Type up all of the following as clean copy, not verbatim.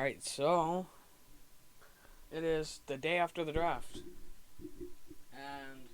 Alright, so it is the day after the draft. And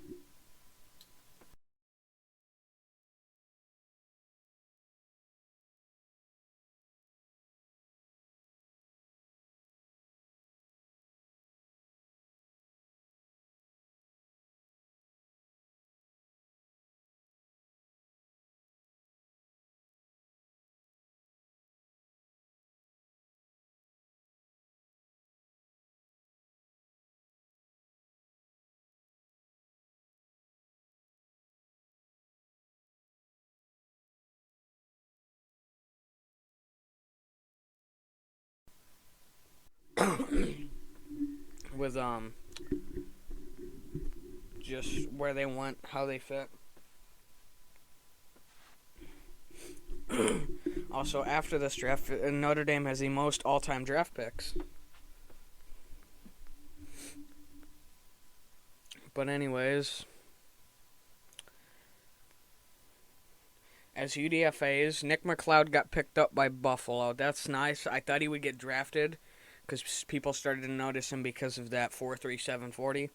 with just where they went, how they fit. Also, after this draft, Notre Dame has the most all-time draft picks. But anyways, as UDFA's, Nick McLeod got picked up by Buffalo. That's nice. I thought he would get drafted because people started to notice him because of that 4.37 40.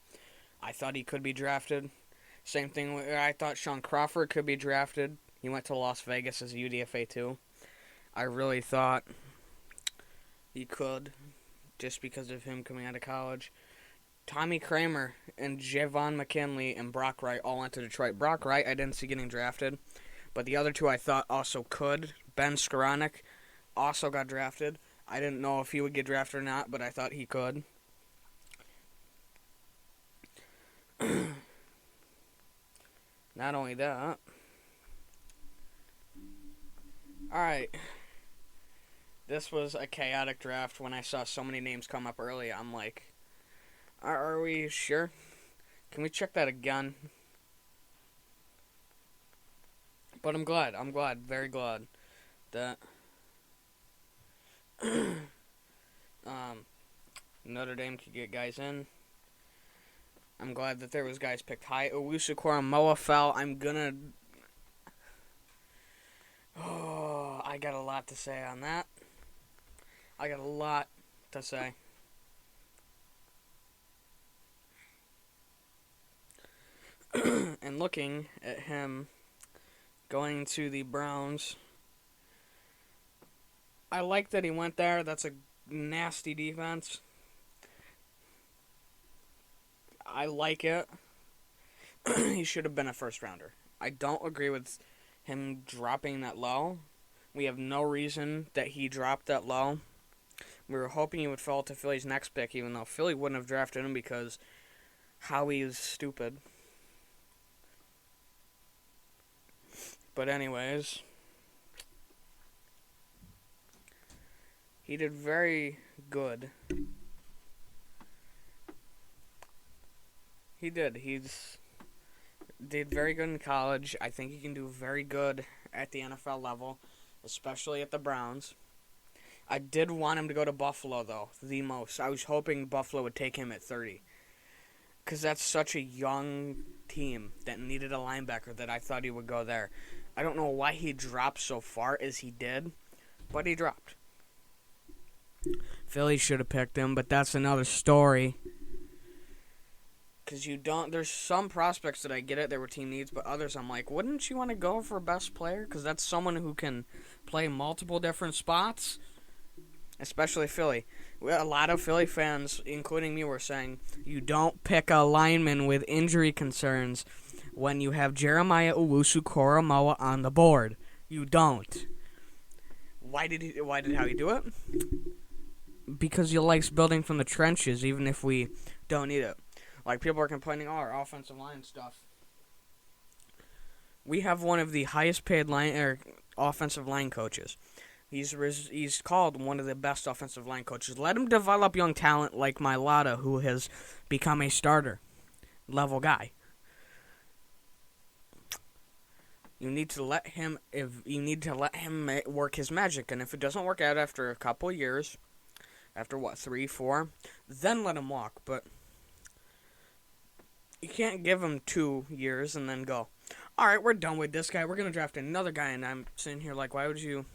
I thought he could be drafted. Same thing. I thought Sean Crawford could be drafted. He went to Las Vegas as a UDFA too. I really thought he could, just because of him coming out of college. Tommy Kramer and Javon McKinley and Brock Wright all went to Detroit. Brock Wright I didn't see getting drafted, but the other two I thought also could. Ben Skoranek also got drafted. I didn't know if he would get drafted or not, but I thought he could. Not only that. Alright. This was a chaotic draft. When I saw so many names come up early, I'm like, are we sure? Can we check that again? But I'm glad, very glad that Notre Dame could get guys in. I'm glad that there was guys picked high. Owusu-Koramoah fell. I got a lot to say on that. I got a lot to say. And looking at him going to the Browns, I like that he went there. That's a nasty defense. I like it. He should have been a first rounder. I don't agree with him dropping that low. We have no reason that he dropped that low. We were hoping he would fall to Philly's next pick, even though Philly wouldn't have drafted him because Howie is stupid. But anyways, he did very good. He did. Did very good in college. I think he can do very good at the NFL level, especially at the Browns. I did want him to go to Buffalo, though, the most. I was hoping Buffalo would take him at 30. Because that's such a young team that needed a linebacker that I thought he would go there. I don't know why he dropped so far as he did, but he dropped. Philly should have picked him, but that's another story. Because there's some prospects that I get it, there were team needs, but others I'm like, wouldn't you want to go for best player? Because that's someone who can play multiple different spots, especially Philly. A lot of Philly fans, including me, were saying, you don't pick a lineman with injury concerns when you have Jeremiah Owusu-Koramoah on the board. You don't. Why did Howie do it? Because he likes building from the trenches, even if we don't need it. Like, people are complaining, our offensive line stuff. We have one of the highest paid offensive line coaches. He's called one of the best offensive line coaches. Let him develop young talent like Mailata, who has become a starter level guy. You need to let him work his magic, and if it doesn't work out after a couple years, after 3, 4, then let him walk. But you can't give him 2 years and then go, all right, we're done with this guy. We're gonna draft another guy, and I'm sitting here like, why would you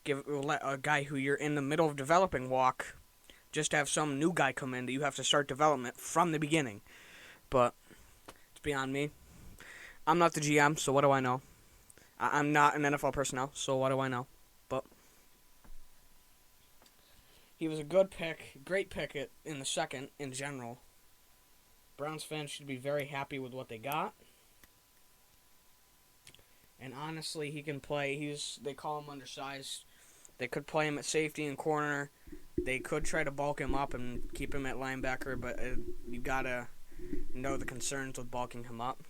let a guy who you're in the middle of developing walk. Just have some new guy come in that you have to start development from the beginning. But it's beyond me. I'm not the GM, so what do I know? I'm not an NFL personnel, so what do I know? But he was a good pick, great pick in the second in general. Browns fans should be very happy with what they got. And honestly, he can play. They call him undersized. They could play him at safety and corner. They could try to bulk him up and keep him at linebacker, but you gotta know the concerns with bulking him up.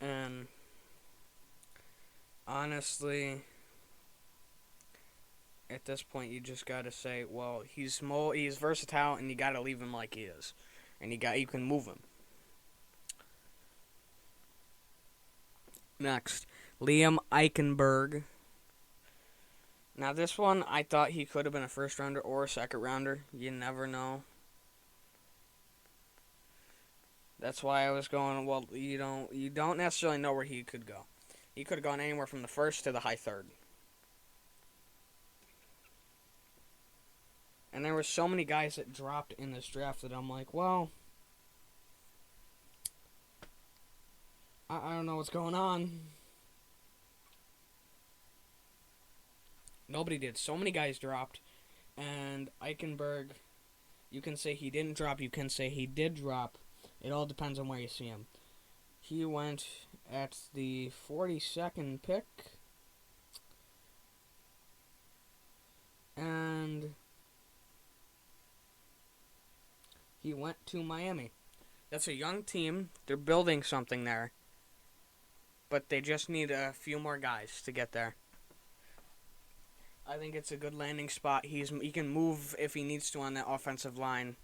And honestly, at this point, you just gotta say, well, he's versatile, and you gotta leave him like he is, and you can move him. Next, Liam Eichenberg. Now this one, I thought he could have been a first rounder or a second rounder. You never know. That's why I was going, well, you don't necessarily know where he could go. He could have gone anywhere from the first to the high third. And there were so many guys that dropped in this draft that I'm like, well, I don't know what's going on. Nobody did. So many guys dropped. And Eichenberg, you can say he didn't drop. You can say he did drop. It all depends on where you see him. He went at the 42nd pick. And he went to Miami. That's a young team. They're building something there. But they just need a few more guys to get there. I think it's a good landing spot. He can move if he needs to on that offensive line.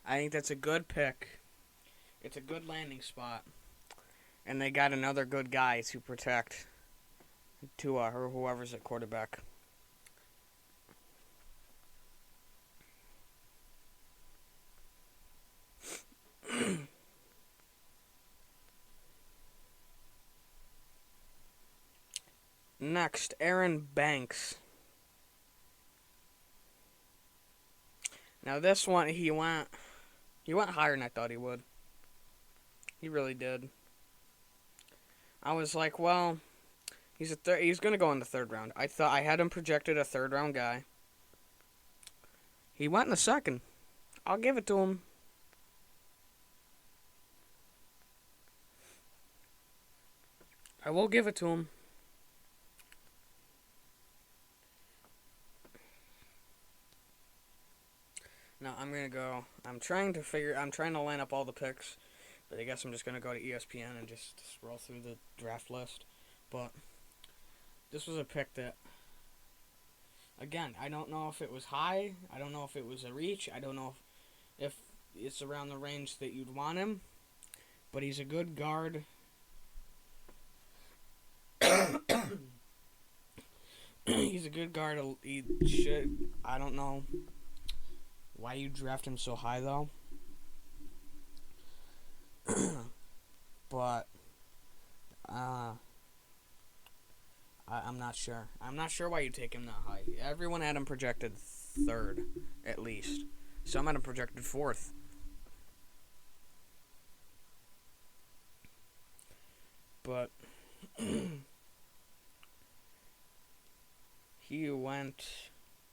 I think that's a good pick. It's a good landing spot. And they got another good guy to protect Tua or whoever's at quarterback. Next, Aaron Banks. Now this one, he went higher than I thought he would. He really did. I was like, well, he's going to go in the third round. I had him projected a third round guy. He went in the second. I'll give it to him. I will give it to him. Now I'm trying to line up all the picks, but I guess I'm just gonna go to ESPN and just scroll through the draft list. But this was a pick that, again, I don't know if it was high. I don't know if it was a reach. I don't know if it's around the range that you'd want him. But he's a good guard. He's a good guard. I don't know why you draft him so high, though. But I'm not sure. I'm not sure why you take him that high. Everyone had him projected third, at least. Some had him projected fourth. But he went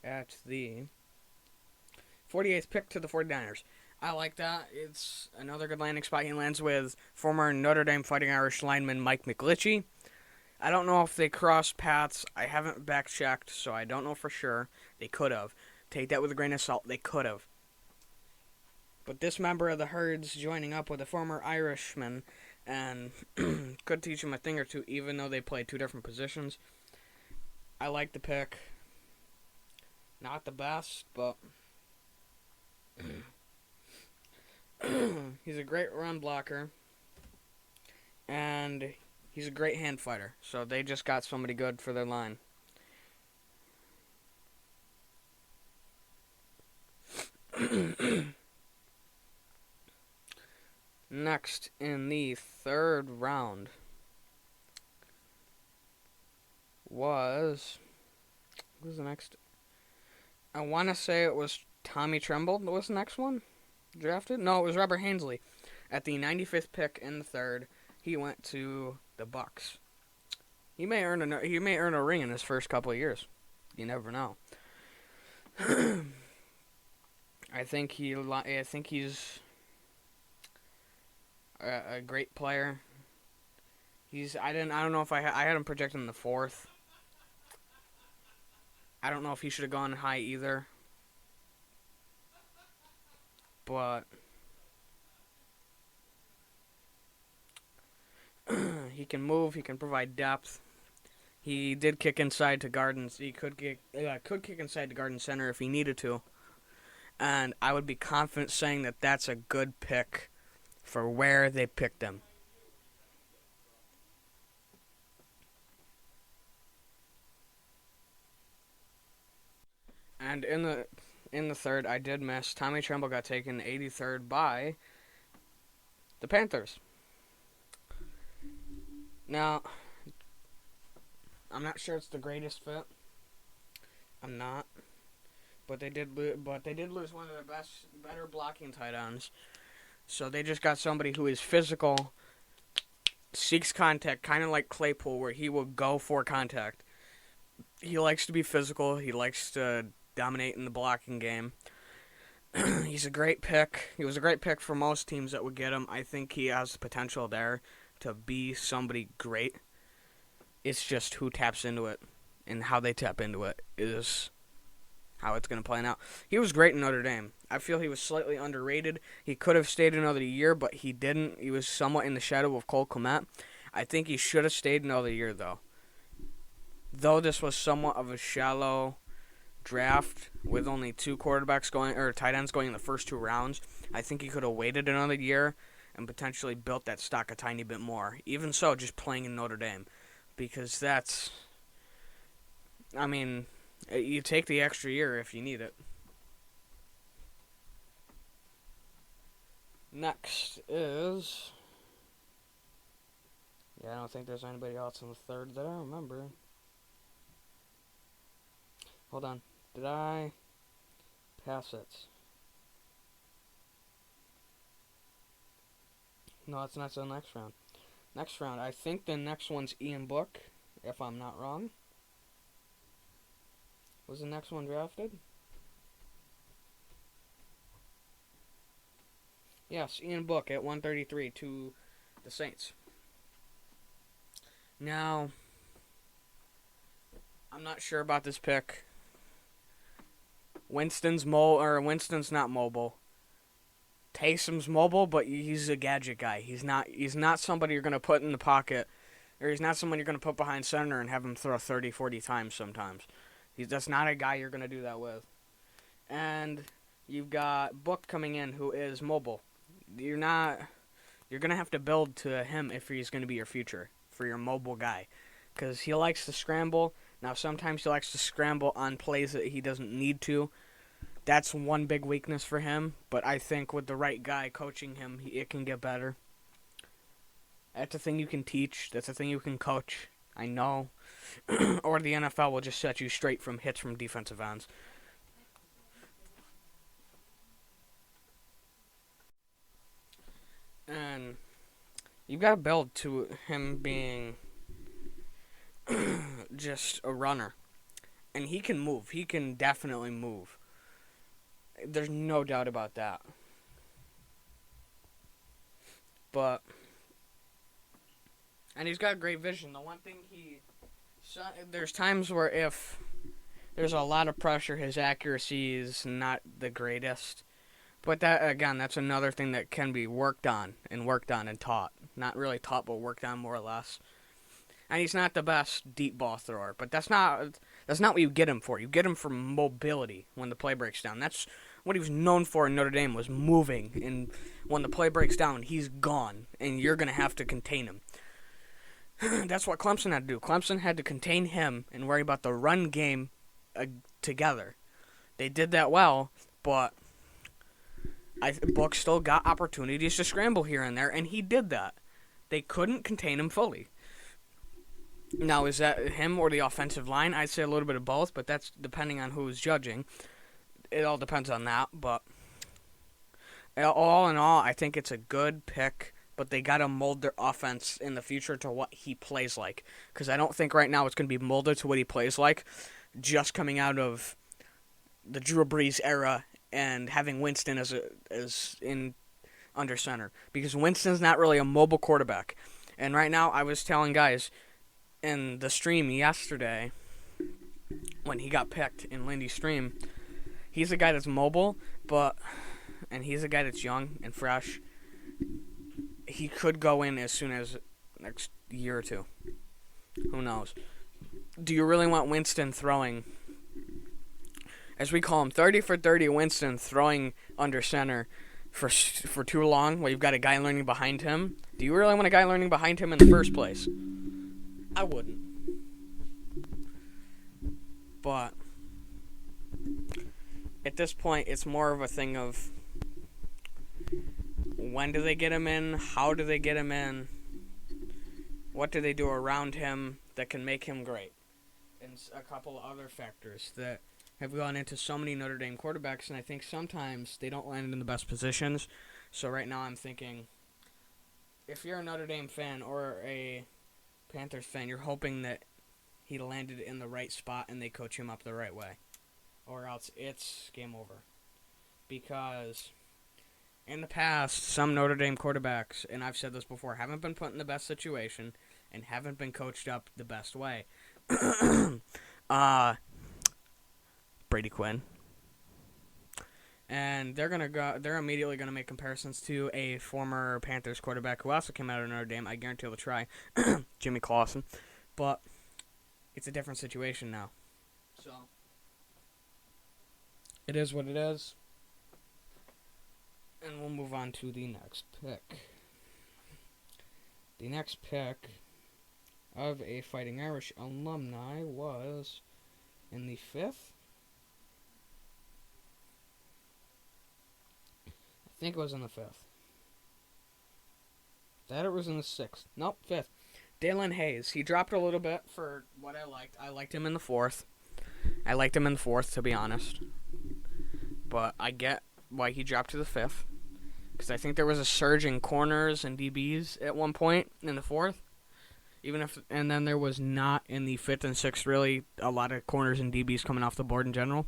at the 48th pick to the 49ers. I like that. It's another good landing spot. He lands with former Notre Dame Fighting Irish lineman Mike McGlinchey. I don't know if they crossed paths. I haven't back-checked, so I don't know for sure. They could have. Take that with a grain of salt. They could have. But this member of the Herd's joining up with a former Irishman and could teach him a thing or two, even though they play two different positions. I like the pick. Not the best, but he's a great run blocker, and he's a great hand fighter. So they just got somebody good for their line. Next, in the third round, was who was the next? I want to say it was Tommy Tremble that was the next one drafted. No, it was Robert Hainsley at the 95th pick in the third. He went to the Bucks. He may earn a ring in his first couple of years. You never know. I think he's a great player. I don't know if I had him projected in the fourth. I don't know if he should have gone high either. But he can move. He can provide depth. He did kick inside to gardens. He could kick inside to garden center if he needed to. And I would be confident saying that that's a good pick for where they picked him. And in the third, I did miss. Tommy Tremble got taken 83rd by the Panthers. Now, I'm not sure it's the greatest fit. I'm not. But they did lose one of their better blocking tight ends. So they just got somebody who is physical, seeks contact, kind of like Claypool, where he will go for contact. He likes to be physical. He likes to dominate in the blocking game. He's a great pick. He was a great pick for most teams that would get him. I think he has the potential there to be somebody great. It's just who taps into it and how they tap into it is how it's going to play out. He was great in Notre Dame. I feel he was slightly underrated. He could have stayed another year, but he didn't. He was somewhat in the shadow of Cole Kmet. I think he should have stayed another year, though. Though this was somewhat of a shallow draft with only two tight ends going in the first two rounds, I think he could have waited another year and potentially built that stock a tiny bit more. Even so, just playing in Notre Dame. Because you take the extra year if you need it. Next is... I don't think there's anybody else in the third that I remember. Hold on. Did I pass it? No, it's not the next round. Next round, I think the next one's Ian Book, if I'm not wrong. Was the next one drafted? Yes, Ian Book at 133 to the Saints. Now, I'm not sure about this pick. Winston's not mobile. Taysom's mobile, but he's a gadget guy. He's not somebody you're going to put in the pocket, or he's not someone you're going to put behind center and have him throw 30, 40 times sometimes. That's not a guy you're going to do that with. And you've got Book coming in who is mobile. You're going to have to build to him if he's going to be your future for your mobile guy, because he likes to scramble. Now, sometimes he likes to scramble on plays that he doesn't need to. That's one big weakness for him, but I think with the right guy coaching him, it can get better. That's a thing you can teach. That's a thing you can coach. I know. Or the NFL will just set you straight from hits from defensive ends. And you've got to build to him being just a runner. And he can move. He can definitely move. There's no doubt about that. And he's got great vision. The one thing there's times where if there's a lot of pressure, his accuracy is not the greatest. But that's another thing that can be worked on and taught. Not really taught, but worked on more or less. And he's not the best deep ball thrower, but that's not what you get him for. You get him for mobility when the play breaks down. That's what he was known for in Notre Dame, was moving. And when the play breaks down, he's gone, and you're going to have to contain him. That's what Clemson had to do. Clemson had to contain him and worry about the run game together. They did that well, but Book still got opportunities to scramble here and there, and he did that. They couldn't contain him fully. Now, is that him or the offensive line? I'd say a little bit of both, but that's depending on who's judging. It all depends on that, but all in all, I think it's a good pick, but they got to mold their offense in the future to what he plays like. Because I don't think right now it's going to be molded to what he plays like, just coming out of the Drew Brees era and having Winston as in under center. Because Winston's not really a mobile quarterback. And right now, I was telling guys in the stream yesterday, when he got picked in Lindy's stream, he's a guy that's mobile, and he's a guy that's young and fresh. He could go in as soon as next year or two. Who knows? Do you really want Winston throwing, as we call him, 30 for 30 Winston throwing under center for too long while you've got a guy learning behind him? Do you really want a guy learning behind him in the first place? I wouldn't. But at this point, it's more of a thing of when do they get him in? How do they get him in? What do they do around him that can make him great? And a couple other factors that have gone into so many Notre Dame quarterbacks, and I think sometimes they don't land in the best positions. So right now I'm thinking, if you're a Notre Dame fan or a Panthers fan, you're hoping that he landed in the right spot and they coach him up the right way. Or else it's game over. Because in the past, some Notre Dame quarterbacks, and I've said this before, haven't been put in the best situation and haven't been coached up the best way. Brady Quinn. And they're immediately gonna make comparisons to a former Panthers quarterback who also came out of Notre Dame. I guarantee they'll try. Jimmy Clausen. But it's a different situation now. So it is what it is. And we'll move on to the next pick. The next pick of a Fighting Irish alumni was in the 5th. I think it was in the 5th. That it was in the 6th. Nope, 5th. Dalen Hayes. He dropped a little bit for what I liked. I liked him in the 4th. To be honest. But I get why he dropped to the 5th. Because I think there was a surge in corners and DBs at one point in the 4th. And then there was not in the 5th and 6th really a lot of corners and DBs coming off the board in general.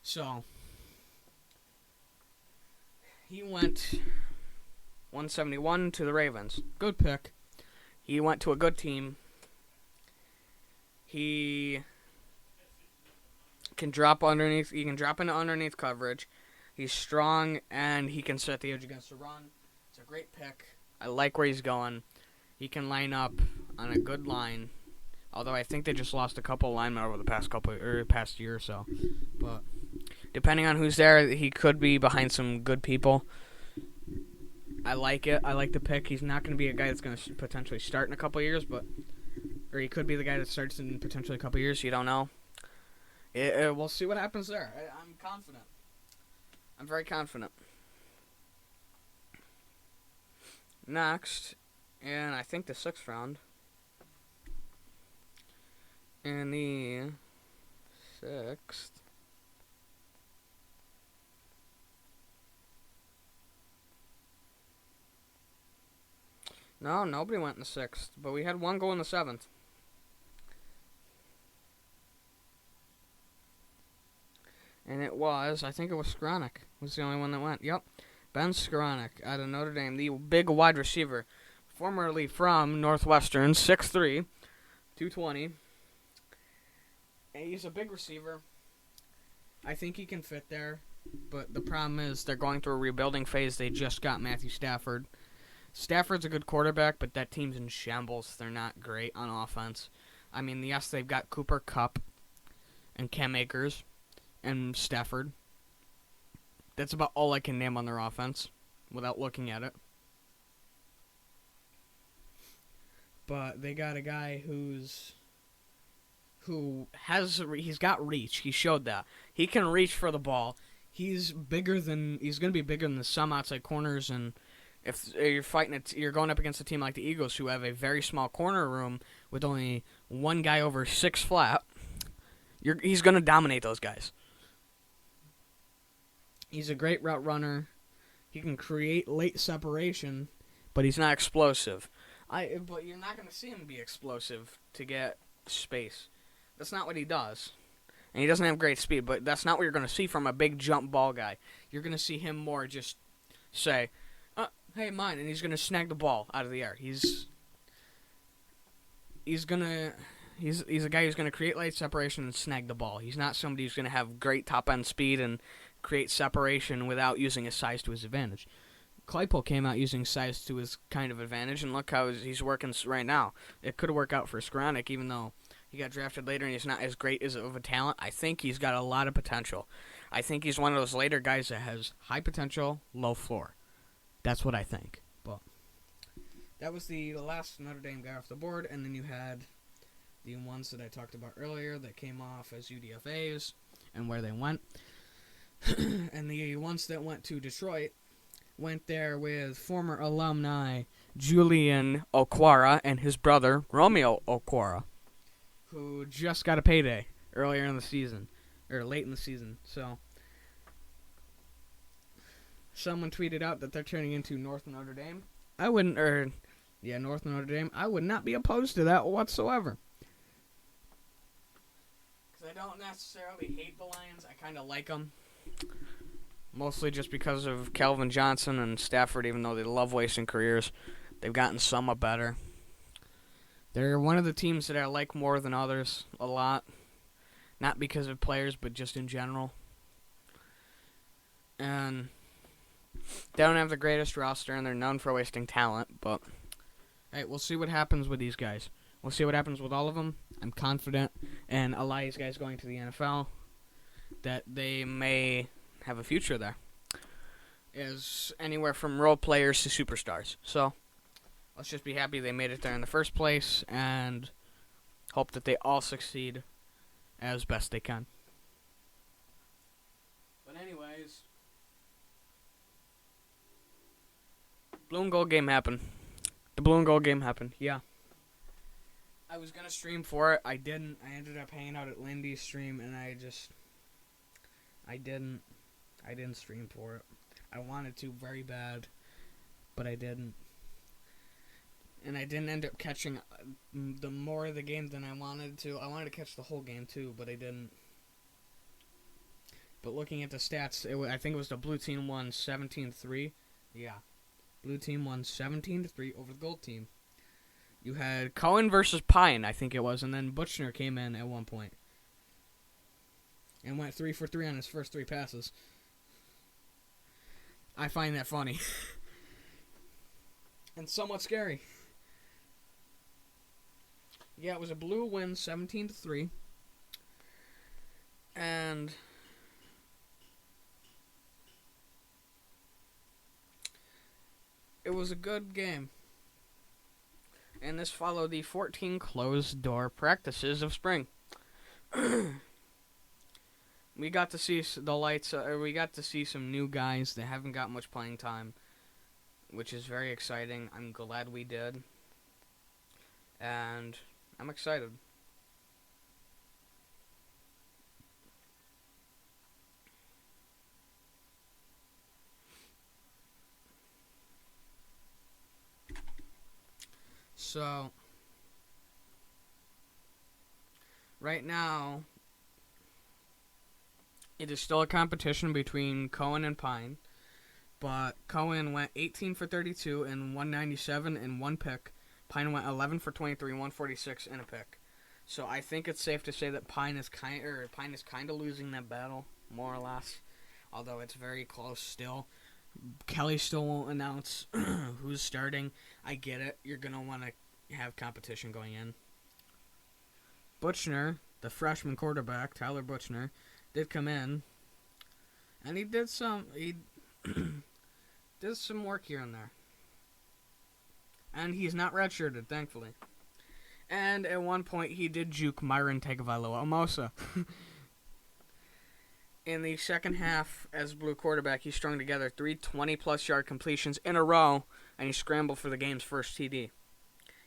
So he went 171 to the Ravens. Good pick. He went to a good team. He can drop underneath. He can drop into underneath coverage. He's strong, and he can set the edge against the run. It's a great pick. I like where he's going. He can line up on a good line. Although I think they just lost a couple linemen over the past year or so. But depending on who's there, he could be behind some good people. I like it. I like the pick. He's not going to be a guy that's going to potentially start in a couple years, or he could be the guy that starts in potentially a couple years. You don't know. We'll see what happens there. I'm confident. I'm very confident. Next, and I think the 6th round. In the 6th. No, nobody went in the 6th, but we had one go in the 7th. And I think it was Skowronek was the only one that went. Yep, Ben Skowronek out of Notre Dame, the big wide receiver, formerly from Northwestern, 6'3", 220. And he's a big receiver. I think he can fit there, but the problem is they're going through a rebuilding phase. They just got Matthew Stafford. Stafford's a good quarterback, but that team's in shambles. They're not great on offense. I mean, yes, they've got Cooper Kupp and Cam Akers and Stafford. That's about all I can name on their offense without looking at it. But they got a guy he's got reach. He showed that. He can reach for the ball. He's going to be bigger than some outside corners, and if you're going up against a team like the Eagles who have a very small corner room with only one guy over 6 flat, he's going to dominate those guys. He's a great route runner. He can create late separation, but he's not explosive. But you're not going to see him be explosive to get space. That's not what he does. And he doesn't have great speed, but that's not what you're going to see from a big jump ball guy. You're going to see him more just say, hey, mine, and he's going to snag the ball out of the air. He's a guy who's going to create late separation and snag the ball. He's not somebody who's going to have great top-end speed and create separation without using his size to his advantage. Claypool came out using size to his kind of advantage, and look how he's working right now. It could work out for Skoranek, even though he got drafted later and he's not as great of a talent. I think he's got a lot of potential. I think he's one of those later guys that has high potential, low floor. That's what I think. But that was the last Notre Dame guy off the board, and then you had the ones that I talked about earlier that came off as UDFAs and where they went. And the ones that went to Detroit went there with former alumni Julian Okwara and his brother Romeo Okwara, who just got a payday earlier in the season, or late in the season. So someone tweeted out that they're turning into North Notre Dame. North Notre Dame. I would not be opposed to that whatsoever. Because I don't necessarily hate the Lions. I kind of like them. Mostly just because of Calvin Johnson and Stafford, even though they love wasting careers. They've gotten somewhat better. They're one of the teams that I like more than others a lot. Not because of players, but just in general. And they don't have the greatest roster, and they're known for wasting talent. But, hey, we'll see what happens with these guys. We'll see what happens with all of them. I'm confident in a lot of these guys going to the NFL that they may have a future there. Is anywhere from role players to superstars. So, let's just be happy they made it there in the first place and hope that they all succeed as best they can. But anyways, blue and gold game happened. The blue and gold game happened, yeah. I was going to stream for it. I didn't. I ended up hanging out at Lindy's stream, and I didn't stream for it. I wanted to very bad, but I didn't. And I didn't end up catching the more of the game than I wanted to. I wanted to catch the whole game too, but I didn't. But looking at the stats, I think it was the blue team won 17-3. Yeah. Blue team won 17-3 over the gold team. You had Cohen versus Pine, I think it was, and then Butchner came in at one point and went 3 for 3 on his first 3 passes. I find that funny. And somewhat scary. Yeah, it was a blue win, 17-3. And it was a good game. And this followed the 14 closed-door practices of spring. We got to see the lights. We got to see some new guys that haven't got much playing time, which is very exciting. I'm glad we did, and I'm excited. So, right now, it is still a competition between Cohen and Pine, but Cohen went 18 for 32 and 197 and 1 pick. Pine went 11 for 23, 146 and a pick. So I think it's safe to say that Pine is kind of losing that battle, more or less, although it's very close still. Kelly still won't announce who's starting. I get it. You're going to want to have competition going in. Butchner, the freshman quarterback, Tyler Butchner, did come in, and he did some work here and there. And he's not redshirted, thankfully. And at one point, he did juke Myron Tagovailoa-Amosa. In the second half, as blue quarterback, he strung together 3 20-plus yard completions in a row, and he scrambled for the game's first TD.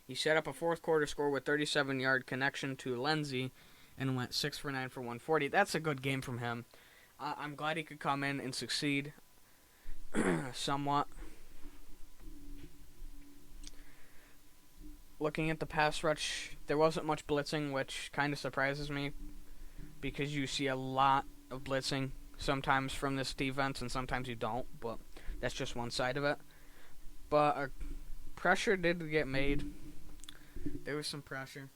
He set up a fourth quarter score with 37-yard connection to Lenzy and went 6 for 9 for 140. That's a good game from him. I'm glad he could come in and succeed somewhat. Looking at the pass rush, there wasn't much blitzing, which kind of surprises me because you see a lot of blitzing sometimes from this defense and sometimes you don't, but that's just one side of it. But pressure did get made. There was some pressure.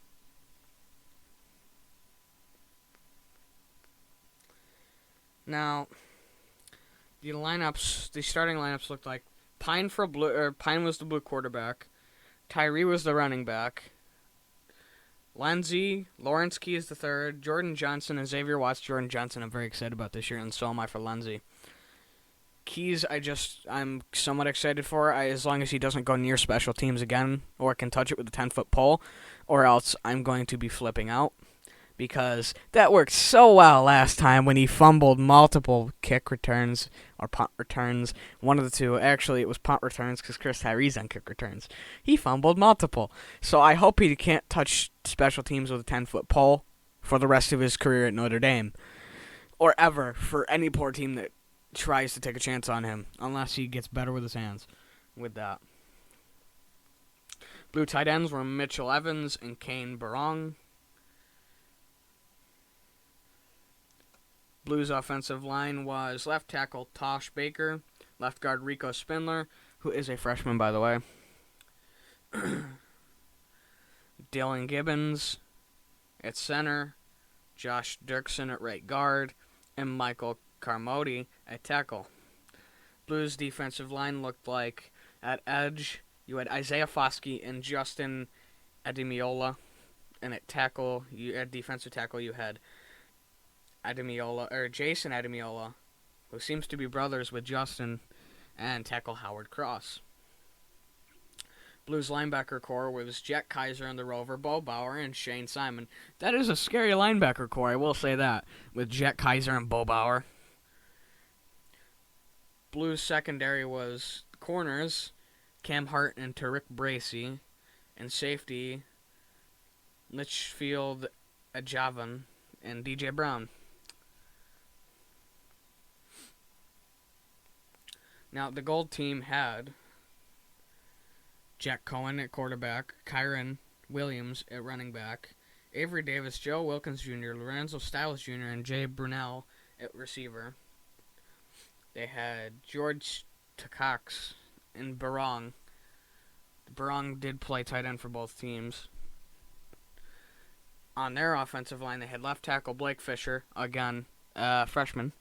Now, the starting lineups looked like Pine was the blue quarterback, Tyree was the running back, Lenzy, Lawrence Key is the third, Jordan Johnson and Xavier Watts. Jordan Johnson I'm very excited about this year, and so am I for Lenzy. Keys, I'm somewhat excited for, as long as he doesn't go near special teams again, or can touch it with a 10-foot pole, or else I'm going to be flipping out. Because that worked so well last time when he fumbled multiple kick returns or punt returns. One of the two. Actually, it was punt returns because Chris Tyree's on kick returns. He fumbled multiple. So I hope he can't touch special teams with a 10-foot pole for the rest of his career at Notre Dame. Or ever for any poor team that tries to take a chance on him. Unless he gets better with his hands with that. Blue tight ends were Mitchell Evans and Kane Barong. Blues offensive line was left tackle Tosh Baker, left guard Rico Spindler, who is a freshman, by the way. Dylan Gibbons at center, Josh Dirksen at right guard, and Michael Carmody at tackle. Blues defensive line looked like at edge you had Isaiah Foskey and Justin Ademiola, and at defensive tackle you had Jason Ademiola, who seems to be brothers with Justin, and tackle Howard Cross. Blues linebacker core was Jack Kaiser and the Rover, Bo Bauer, and Shane Simon. That is a scary linebacker core, I will say that, with Jack Kaiser and Bo Bauer. Blues secondary was corners, Cam Hart and Tariq Bracey, and safety, Litchfield Ajavan and DJ Brown. Now, the gold team had Jack Cohen at quarterback, Kyron Williams at running back, Avery Davis, Joe Wilkins Jr., Lorenzo Stiles Jr., and Jay Brunel at receiver. They had George Takacs and Barong. Barong did play tight end for both teams. On their offensive line, they had left tackle Blake Fisher, again, freshman.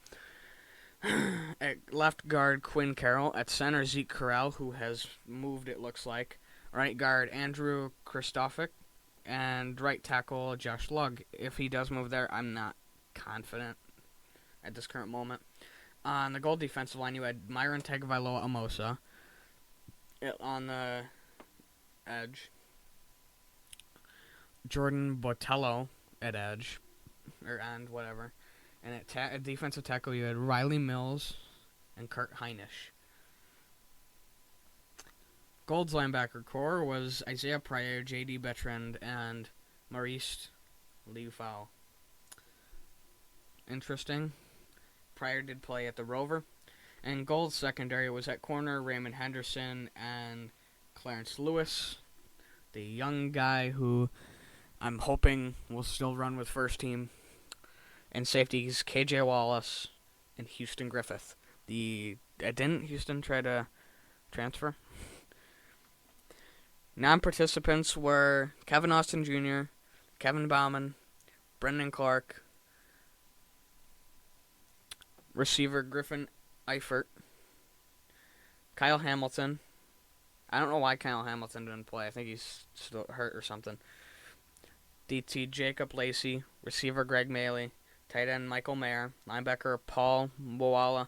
At left guard, Quinn Carroll. At center, Zeke Corral, who has moved, it looks like. Right guard, Andrew Kristofic. And right tackle, Josh Lugg. If he does move there, I'm not confident at this current moment. On the goal defensive line, you had Myron Tagovailoa Amosa. On the edge, Jordan Botello at edge. Or end, whatever. And at defensive tackle, you had Riley Mills and Kurt Heinisch. Gold's linebacker core was Isaiah Pryor, J.D. Bertrand, and Maurice Leufau. Interesting. Pryor did play at the Rover. And Gold's secondary was at corner, Raymond Henderson and Clarence Lewis, the young guy who I'm hoping will still run with first team. And safeties, KJ Wallace and Houston Griffith. Didn't Houston try to transfer? Non-participants were Kevin Austin Jr., Kevin Bauman, Brendan Clark, receiver Griffin Eifert, Kyle Hamilton. I don't know why Kyle Hamilton didn't play. I think he's still hurt or something. DT Jacob Lacey, receiver Greg Maley, tight end Michael Mayer, linebacker Paul Moala,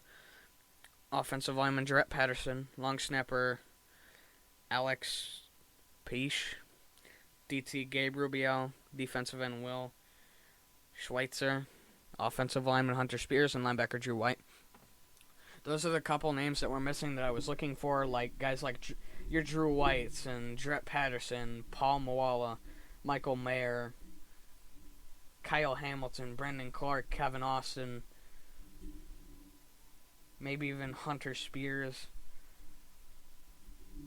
offensive lineman Jarrett Patterson, long snapper Alex Peish, DT Gabe Rubio, defensive end Will Schweitzer, offensive lineman Hunter Spears, and linebacker Drew White. Those are the couple names that we're missing that I was looking for, like guys like your Drew Whites and Dret Patterson, Paul Moala, Michael Mayer, Kyle Hamilton, Brendan Clark, Kevin Austin, maybe even Hunter Spears,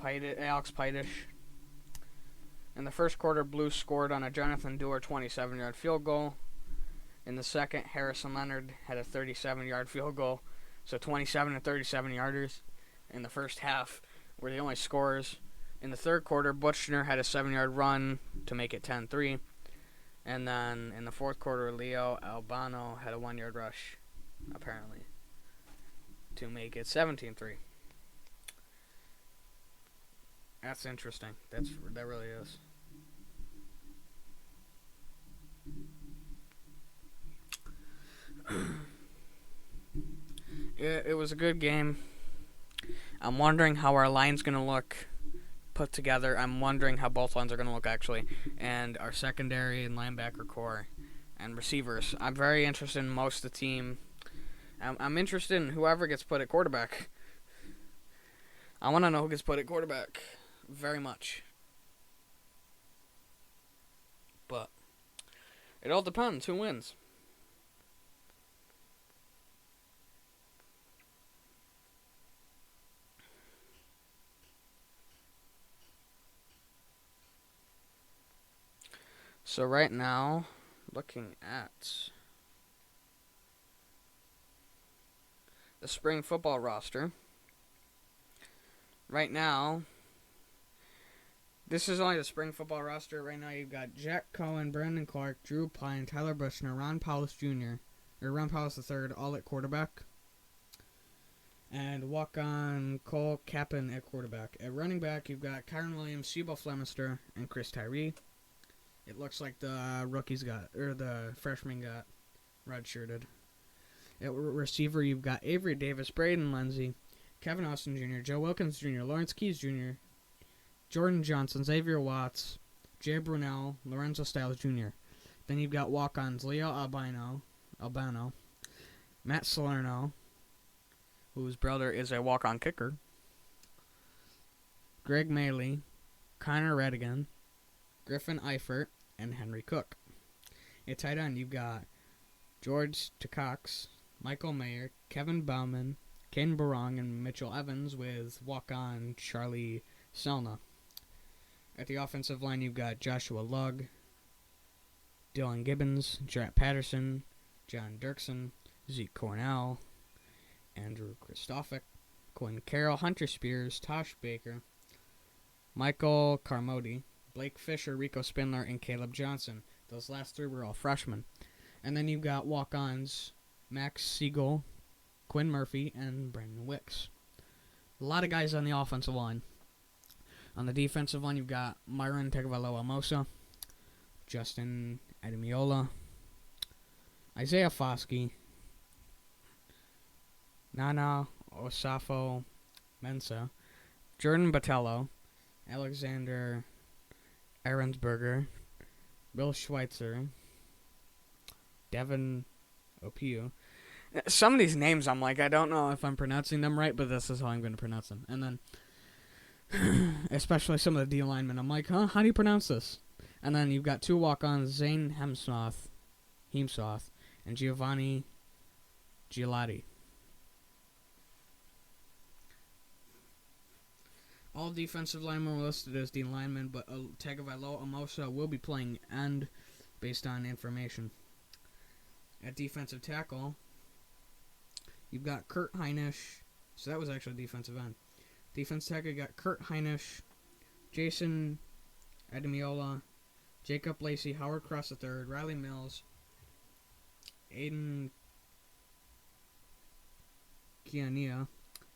Alex Pitish. In the first quarter, Blues scored on a Jonathan Dewar 27-yard field goal. In the second, Harrison Leonard had a 37-yard field goal. So 27 and 37-yarders in the first half were the only scorers. In the third quarter, Butchner had a 7-yard run to make it 10-3. And then in the fourth quarter, Leo Albano had a 1-yard rush, apparently, to make it 17-3. That's interesting. That really is. It was a good game. I'm wondering how our line's going to look put together. I'm wondering how both lines are going to look, actually. And our secondary and linebacker core and receivers. I'm very interested in most of the team. I'm interested in whoever gets put at quarterback. I want to know who gets put at quarterback. Very much. But it all depends. Who wins? So right now, looking at the spring football roster, right now, this is only the spring football roster. Right now you've got Jack Cohen, Brandon Clark, Drew Pine, Tyler Bushner, Ron Powles Jr., or Ron Powles III, all at quarterback. And walk-on Cole Kappen at quarterback. At running back, you've got Kyron Williams, Shebo Flemister, and Chris Tyree. It looks like the the freshmen got redshirted. At receiver, you've got Avery Davis, Braden Lindsey, Kevin Austin Jr., Joe Wilkins Jr., Lawrence Keys Jr., Jordan Johnson, Xavier Watts, Jay Brunel, Lorenzo Styles Jr. Then you've got walk-ons Leo Albano, Matt Salerno, whose brother is a walk-on kicker, Greg Maley, Connor Redigan, Griffin Eifert, and Henry Cook. At tight end, you've got George Takacs, Michael Mayer, Kevin Bauman, Ken Barong, and Mitchell Evans with walk-on Charlie Selna. At the offensive line, you've got Joshua Lugg, Dylan Gibbons, Jarrett Patterson, John Dirksen, Zeke Cornell, Andrew Kristofic, Quinn Carroll, Hunter Spears, Tosh Baker, Michael Carmody, Blake Fisher, Rico Spindler, and Caleb Johnson. Those last three were all freshmen. And then you've got walk-ons Max Siegel, Quinn Murphy, and Brandon Wicks. A lot of guys on the offensive line. On the defensive line, you've got Myron Tagovailoa-Amosa, Justin Ademiola, Isaiah Foskey, Nana Osafo Mensa, Jordan Botello, Alexander Ahrensberger, Bill Schweitzer, Devin Opiu. Some of these names, I'm like, I don't know if I'm pronouncing them right, but this is how I'm going to pronounce them. And then, especially some of the D linemen, I'm like, how do you pronounce this? And then you've got two walk-ons, Zane Hemsworth, and Giovanni Gigliotti. All defensive linemen were listed as D linemen, but Tagovailoa-Amosa will be playing end based on information. At defensive tackle, you've got Kurt Heinisch. So that was actually defensive end. Defensive tackle, you got Kurt Heinisch, Jason Ademiola, Jacob Lacey, Howard Cross III, Riley Mills, Aiden Kiania,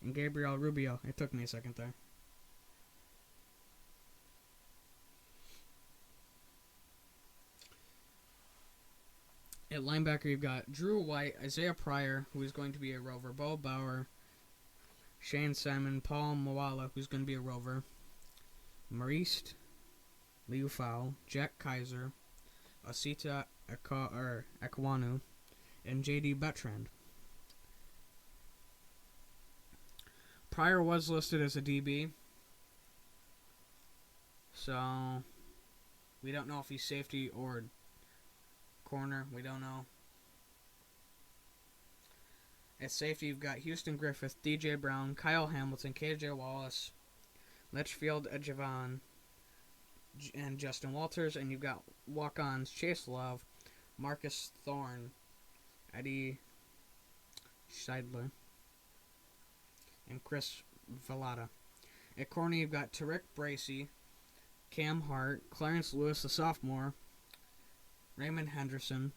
and Gabriel Rubio. It took me a second there. At linebacker, you've got Drew White, Isaiah Pryor, who is going to be a rover, Bo Bauer, Shane Simon, Paul Moala, who's going to be a rover, Maurice Liufau, Jack Kaiser, Asita Ekwanu, and J.D. Bertrand. Pryor was listed as a DB, So we don't know if he's safety or corner. We don't know. At safety, you've got Houston Griffith, DJ Brown, Kyle Hamilton, KJ Wallace, Litchfield Javon, and Justin Walters. And you've got walk-ons Chase Love, Marcus Thorne, Eddie Scheidler, and Chris Vallada. At corner, you've got Tariq Bracey, Cam Hart, Clarence Lewis, the sophomore, Raymond Henderson,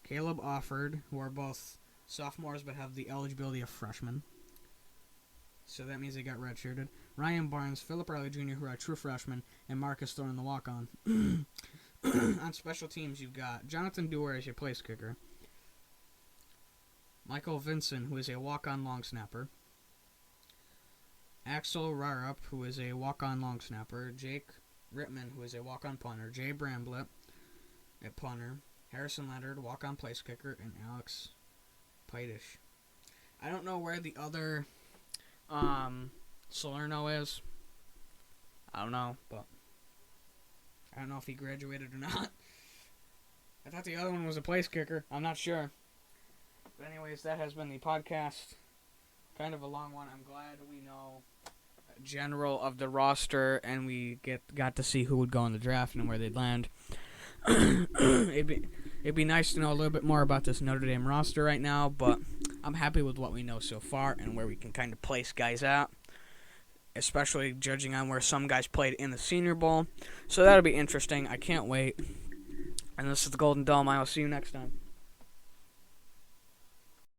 Caleb Offord, who are both sophomores but have the eligibility of freshmen. So that means they got redshirted. Ryan Barnes, Philip Riley Jr., who are true freshmen, and Marcus Thorne, the walk-on. On special teams, you've got Jonathan Dewar as your place kicker, Michael Vinson, who is a walk-on long snapper, Axel Rarup, who is a walk-on long snapper, Jake Rittman, who is a walk-on punter, Jay Bramblett at punter, Harrison Leonard, walk-on place kicker, and Alex Pitish. I don't know where the other Salerno is. I don't know, but I don't know if he graduated or not. I thought the other one was a place kicker. I'm not sure. But anyways, that has been the podcast. Kind of a long one. I'm glad we know general of the roster, and we got to see who would go in the draft and where they'd land. It'd be nice to know a little bit more about this Notre Dame roster right now, but I'm happy with what we know so far and where we can kind of place guys at, especially judging on where some guys played in the Senior Bowl. So that'll be interesting. I can't wait. And this is the Golden Dome. I will see you next time.